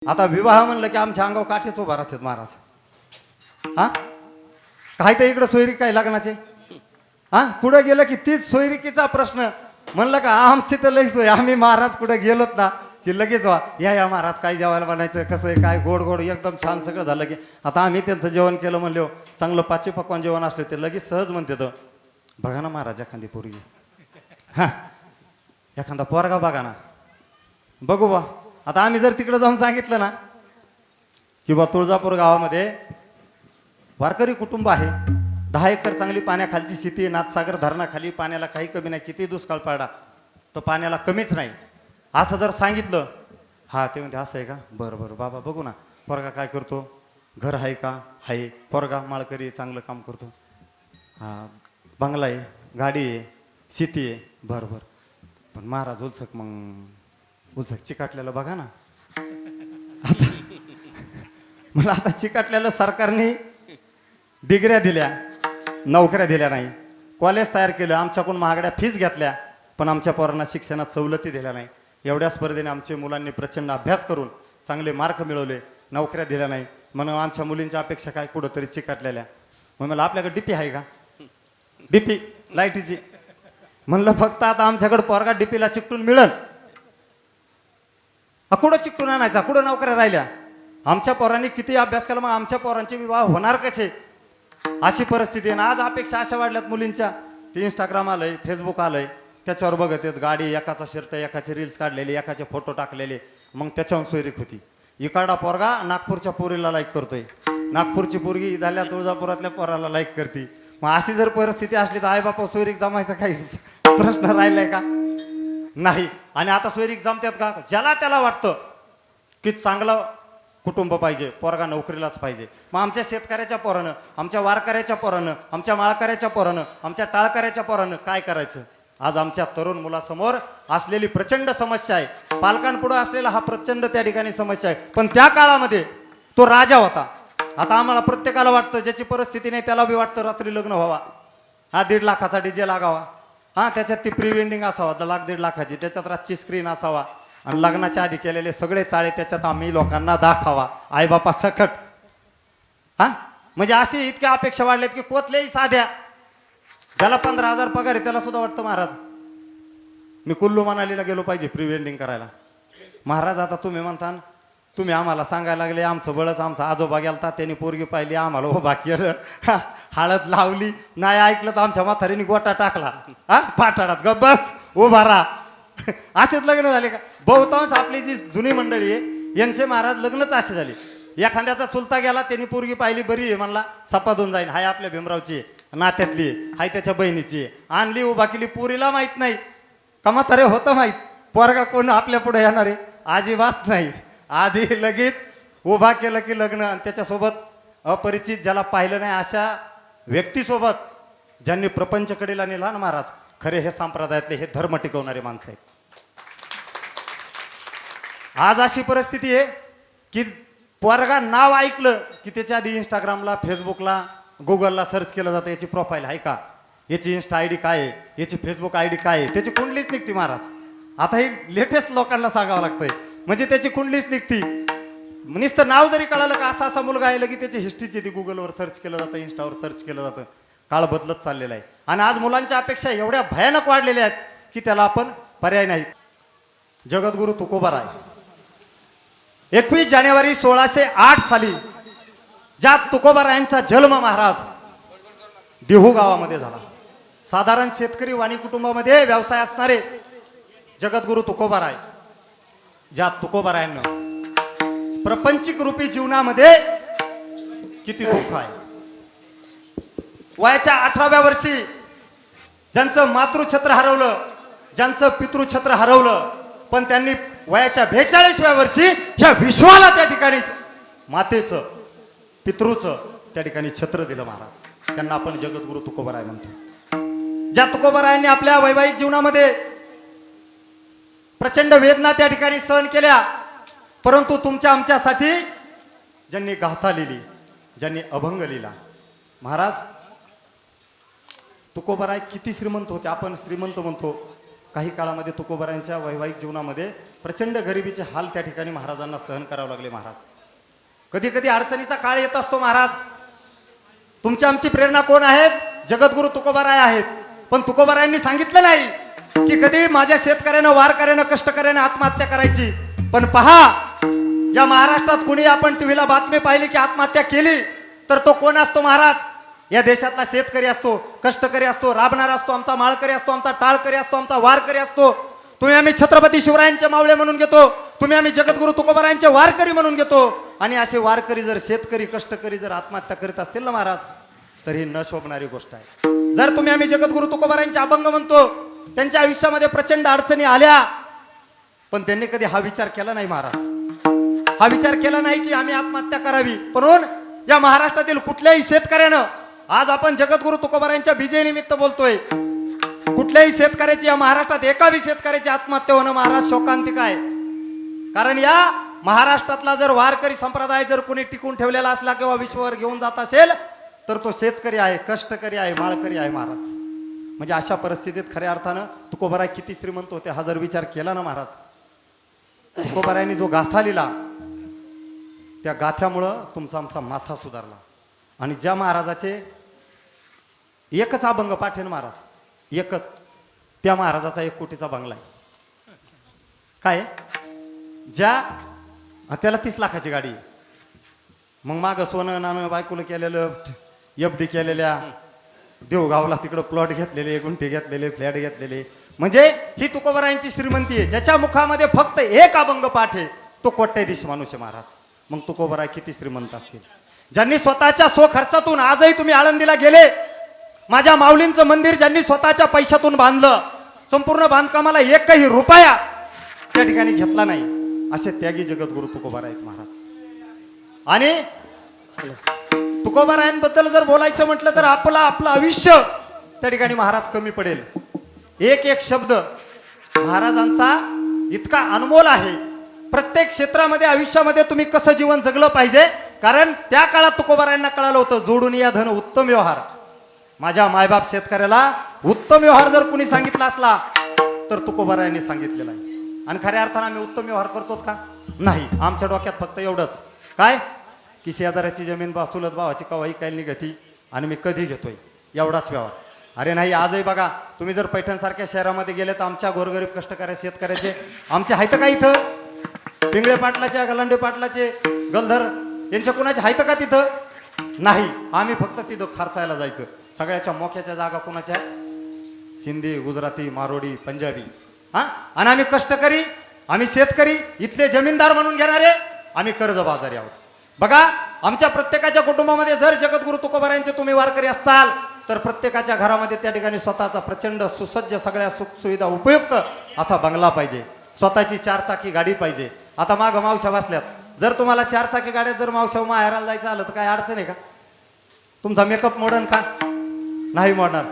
आता विवाह म्हणलं की आमच्या अंगावर काठीच उभा राहतात महाराज. हा काय तर इकडं सोयरी काय लग्नाचे. हा कुठं गेलं की तीच सोयरिकीचा प्रश्न. म्हणलं का आमची तर लई सोय. आम्ही महाराज कुठं गेलोत ना की लगेच वा या महाराज काय जेवायला बनायचं कसं आहे काय गोड गोड एकदम छान सगळं झालं की आता आम्ही त्यांचं जेवण केलं म्हणलो चांगलं पाची पकवान जेवण असलं ते लगेच सहज म्हणते तर बघा ना महाराज एखादी पोरगी. हा एखादा पोरगा बघा ना. बघू बा आता आम्ही जर तिकडे जाऊन सांगितलं ना की बा तुळजापूर गावामध्ये वारकरी कुटुंब आहे, 10 एकर चांगली पाण्याखालची शेती, नाथसागर धरणाखाली पाण्याला काही कमी नाही, किती दुष्काळ पडला तर पाण्याला कमीच नाही असं जर सांगितलं. हा ते म्हणते असं आहे का बरं बरं बाबा बघू ना पोरगा काय करतो, घर आहे का, आहे पोरगा माळकरी चांगलं काम करतो, हा बंगला आहे गाडी आहे शेती आहे, बरं बरं पण महाराज उलसक मग उलसक चिकाटलेलं बघा ना. आता मला आता चिकाटलेलं सरकारने डिग्र्या दिल्या नोकऱ्या दिल्या नाही, कॉलेज तयार केलं, आमच्याकडून महागड्या फीज घेतल्या पण आमच्या पोरांना शिक्षणात सवलती दिल्या नाही. एवढ्या स्पर्धेने आमच्या मुलांनी प्रचंड अभ्यास करून चांगले मार्क मिळवले, नोकऱ्या दिल्या नाही म्हणून आमच्या मुलींच्या अपेक्षा काय कुठंतरी चिकाटलेल्या. मग मला आपल्याकडे डीपी आहे का, डीपी लाईटीची. म्हणलं फक्त आता आमच्याकडे पोरगा डीपीला चिकटून मिळल. कुठं चिकटून आणायचा, कुठं नोकऱ्या राहिल्या. आमच्या पोरांनी किती अभ्यास केला मग आमच्या पोरांचे विवाह होणार कसे अशी परिस्थिती आहे. आज अपेक्षा अशा वाढल्यात मुलींच्या. ते इंस्टाग्राम आलंय, फेसबुक आलंय, त्याच्यावर बघत आहेत गाडी, एकाचा शर्ट एकाचे रील्स काढलेले, एकाचे फोटो टाकलेले, मग त्याच्यावर सोयरीक होती. इकडा पोरगा नागपूरच्या पोरीला लाईक करतोय, नागपूरची पोरगी झाल्या तुळजापुरातल्या पोराला लाईक करते. मग अशी जर परिस्थिती असली तर आई बापा सोयरीक जमायचा काही प्रश्न राहिलाय का, नाही. आणि आता सोयरीक जमतात का, ज्याला त्याला वाटतं की चांगलं कुटुंब पाहिजे, पोरगा नोकरीलाच पाहिजे. मग आमच्या शेतकऱ्याच्या पोरानं, आमच्या वारकऱ्याच्या पोरानं, आमच्या माळकऱ्याच्या पोरानं, आमच्या टाळकऱ्याच्या पोरानं काय करायचं. आज आमच्या तरुण मुलासमोर असलेली प्रचंड समस्या आहे, पालकांपुढे असलेला हा प्रचंड त्या ठिकाणी समस्या आहे. पण त्या काळामध्ये तो राजा होता. आता आम्हाला प्रत्येकाला वाटतं ज्याची परिस्थिती नाही त्याला बी वाटतं रात्री लग्न व्हावा, हा 1.5 लाखाचा डीजे लागावा, हा त्याच्यात ती प्री वेडिंग असावा 1.5 लाखाची, त्याच्यात रातची स्क्रीन असावा आणि लग्नाच्या आधी केलेले सगळे चाळे त्याच्यात आम्ही लोकांना दाखवावा आईबापा सकट. हा म्हणजे अशी इतक्या अपेक्षा वाढल्यात की कोतल्याही साध्या ज्याला 15,000 पगार आहे त्याला सुद्धा वाटतं महाराज मी कुल्लू मनालीला गेलो पाहिजे प्री वेडिंग करायला. महाराज आता तुम्ही म्हणता तुम्ही आम्हाला सांगायला लागले आमचं बळच आमचा आजोबा गेलता त्यांनी पोरगी पाहिली आम्हाला उभा केलं, हळद लावली, नाही ऐकलं तर आमच्या म्हातारीने गोटा टाकला, हा पाठाडात गब्बस उभा राहा. असेच लग्न झाले का. बहुतांश आपली जी जुनी मंडळी आहे यांचे महाराज लग्नच असे झाले. एखाद्याचा चुलता गेला त्यांनी पोरगी पाहिली बरी आहे म्हणला सपादून जाईन, हाय आपल्या भीमरावची आहे नात्यातली आहे, हाय त्याच्या बहिणीची आहे, आणली उभा केली. पोरीला माहीत नाही का म्हातारे होतं माहीत पोरगा कोण आपल्या पुढे येणार आहे अजिबात नाही. आधी लगेच उभा केलं की लग्न. आणि त्याच्यासोबत अपरिचित ज्याला पाहिलं नाही अशा व्यक्तीसोबत ज्यांनी प्रपंचकडेला नेला ना महाराज, खरे हे संप्रदायातले हे धर्म टिकवणारे माणसं आहेत. आज अशी परिस्थिती आहे की पोरगा नाव ऐकलं की त्याच्या आधी इंस्टाग्रामला फेसबुकला गुगलला सर्च केलं जातं याची प्रोफाईल आहे का, याची इंस्टा आय डी काय आहे, याची फेसबुक आय डी काय आहे, त्याची कुंडलीच निघती महाराज. आता हे लेटेस्ट लोकांना सांगावं लागतंय म्हणजे त्याची कुंडलीच निघती. नुसतं नाव जरी कळालं का असा असा मुलगा आहे की त्याची हिस्ट्रीची ती गुगलवर सर्च केलं जातं, इंस्टावर सर्च केलं जातं. काळ बदलत चाललेला आहे आणि आज मुलांच्या अपेक्षा एवढ्या भयानक वाढलेल्या आहेत की त्याला आपण पर्याय नाही. जगद्गुरु तुकोबाराय 21 जानेवारी 1608 साली ज्या तुकोबारायांचा जन्म महाराज देहू गावामध्ये झाला. साधारण शेतकरी वाणी कुटुंबामध्ये व्यवसाय असणारे जगद्गुरु तुकोबाराय, ज्या तुकोबारायांना प्रपंचिक रूपी जीवनामध्ये किती दुःख आहे. वयाच्या 18व्या वर्षी ज्यांचं मातृछत्र हरवलं, ज्यांचं पितृछत्र हरवलं, पण त्यांनी वयाच्या 42व्या वर्षी ह्या विश्वाला त्या ठिकाणी मातेचं पितृचं त्या ठिकाणी छत्र दिलं महाराज. त्यांना आपण जगद्गुरु तुकोबाराय म्हणतो. ज्या तुकोबारायांनी आपल्या वैवाहिक जीवनामध्ये प्रचंड वेदना त्या ठिकाणी सहन केल्या, परंतु तुमच्या आमच्यासाठी ज्यांनी गाथा लिहिली, ज्यांनी अभंग लिहिला. महाराज तुकोबाराय किती श्रीमंत होते. आपण श्रीमंत म्हणतो काही काळामध्ये तुकोबारायांच्या वैवाहिक जीवनामध्ये प्रचंड गरिबीचे हाल त्या ठिकाणी महाराजांना सहन करावे लागले महाराज. कधी कधी अडचणीचा काळ येत असतो महाराज. तुमची आमची प्रेरणा कोण आहेत? जगद्गुरु तुकोबाराय आहेत. पण तुकोबारायांनी सांगितलं नाही की कधी माझ्या शेतकऱ्यानं वारकऱ्यानं कष्टकऱ्यानं आत्महत्या करायची. पण पहा, या महाराष्ट्रात कुणी आपण टीव्हीला बातमी पाहिली की आत्महत्या केली तर तो कोण असतो महाराज? या देशातला शेतकरी असतो, कष्टकरी असतो, राबणारा असतो, आमचा माळकरी असतो, आमचा टाळकरी असतो, आमचा वारकरी असतो. तुम्ही आम्ही छत्रपती शिवरायांचे मावळे म्हणून घेतो, तुम्ही आम्ही जगद्गुरु तुकोबारायांचे वारकरी म्हणून घेतो. आणि असे वारकरी जर शेतकरी कष्टकरी जर आत्महत्या करीत असतील ना महाराज, तर ही न शोभणारी गोष्ट आहे. जर तुम्ही आम्ही जगद्गुरु तुकोबारायांचे अभंग म्हणतो, त्यांच्या आयुष्यामध्ये प्रचंड अडचणी आल्या, पण त्यांनी कधी हा विचार केला नाही महाराज. हा विचार केला नाही की आम्ही आत्महत्या करावी. म्हणून या महाराष्ट्रातील कुठल्याही शेतकऱ्यानं, आज आपण जगद्गुरु तुकोबारायांच्या विजयानिमित्त बोलतोय, कुठल्याही शेतकऱ्याची या महाराष्ट्रात एकाही शेतकऱ्याची आत्महत्या होणं महाराज शोकांतिक आहे. कारण या महाराष्ट्रातला जर वारकरी संप्रदाय जर कोणी टिकून ठेवलेला असला किंवा विश्वावर घेऊन जात असेल तर तो शेतकरी आहे, कष्टकरी आहे, माळकरी आहे महाराज. म्हणजे अशा परिस्थितीत खऱ्या अर्थानं तुकोबाराय किती श्रीमंत होते हा जर विचार केला ना महाराज, तुकोबारायांनी जो गाथा लिहिला त्या गाथ्यामुळं तुमचा आमचा माथा सुधारला. आणि ज्या महाराजाचे एकच अभंग पाठ आहे ना महाराज, एकच, त्या महाराजाचा 1 कोटीचा बंगला आहे. काय? ज्या त्याला 30 लाखाची गाडी आहे. मग मागं सोनं नाणं बायकोला केलेलं, FD केलेल्या, देवगावला तिकडं प्लॉट घेतलेले, गुंठे घेतलेले, फ्लॅट घेतलेले. म्हणजे ही तुकोबारायांची श्रीमंती आहे. ज्याच्या मुखामध्ये फक्त एक अभंग पाठ आहे तो कोट्याधीश माणूस आहे महाराज. मग तुकोबाराय किती श्रीमंत असतील? ज्यांनी स्वतःच्या खर्चातून, आजही तुम्ही आळंदीला गेले, माझ्या माऊलींचं मंदिर ज्यांनी स्वतःच्या पैशातून बांधलं, संपूर्ण बांधकामाला एकही रुपया त्या ठिकाणी घेतला नाही, असे त्यागी जगद्गुरु तुकोबाराय आहेत महाराज. आणि तुकोबारायांबद्दल जर बोलायचं म्हटलं तर आपलं आयुष्य त्या ठिकाणी महाराज कमी पडेल. एक एक शब्द महाराजांचा इतका अनमोल आहे. प्रत्येक क्षेत्रामध्ये आयुष्यामध्ये तुम्ही कसं जीवन जगलं पाहिजे, कारण त्या काळात तुकोबारायांना कळालं होतं, जोडून या धन उत्तम व्यवहार. माझ्या मायबाप शेतकऱ्याला उत्तम व्यवहार जर कुणी सांगितला असला तर तुकोबारायांनी सांगितलेला आहे. आणि खऱ्या अर्थानं आम्ही उत्तम व्यवहार करतो का? नाही. आमच्या डोक्यात फक्त एवढंच काय की शेजाऱ्याची जमीन चुलत भावाची कवाही काय निघती आणि मी कधी घेतोय, एवढाच व्यवहार. अरे नाही, आजही बघा तुम्ही जर पैठणसारख्या शहरामध्ये गेले तर आमच्या गोरगरीब कष्टकरी शेतकऱ्याचे आमचे आहेत का इथं? पिंगळे पाटलाचे, गलांडे पाटलाचे, गलधर यांच्या कुणाचे आहेत का तिथं? नाही. आम्ही फक्त तिथं खर्चायला जायचं. सगळ्याच्या मोक्याच्या जागा कुणाच्या आहेत? सिंधी, गुजराती, मारोडी, पंजाबी. हां. आणि आम्ही कष्टकरी, आम्ही शेतकरी, इथले जमीनदार म्हणून घेणारे आम्ही कर्जबाजारी आहोत. बघा, आमच्या प्रत्येकाच्या कुटुंबामध्ये जर जगद्गुरु तुकोबारायांचे तुम्ही वारकरी असताल तर प्रत्येकाच्या घरामध्ये त्या ठिकाणी स्वतःचा प्रचंड सुसज्ज सगळ्या सुखसुविधा उपयुक्त असा बंगला पाहिजे, स्वतःची 4 चाकी गाडी पाहिजे. आता मागं मावशा बसल्यात, जर तुम्हाला 4 चाकी गाड्यात जर मावशा माहेराला जायचं आलं तर काय अडचण आहे का? तुमचा मेकअप मोडन का? नाही मोडणार.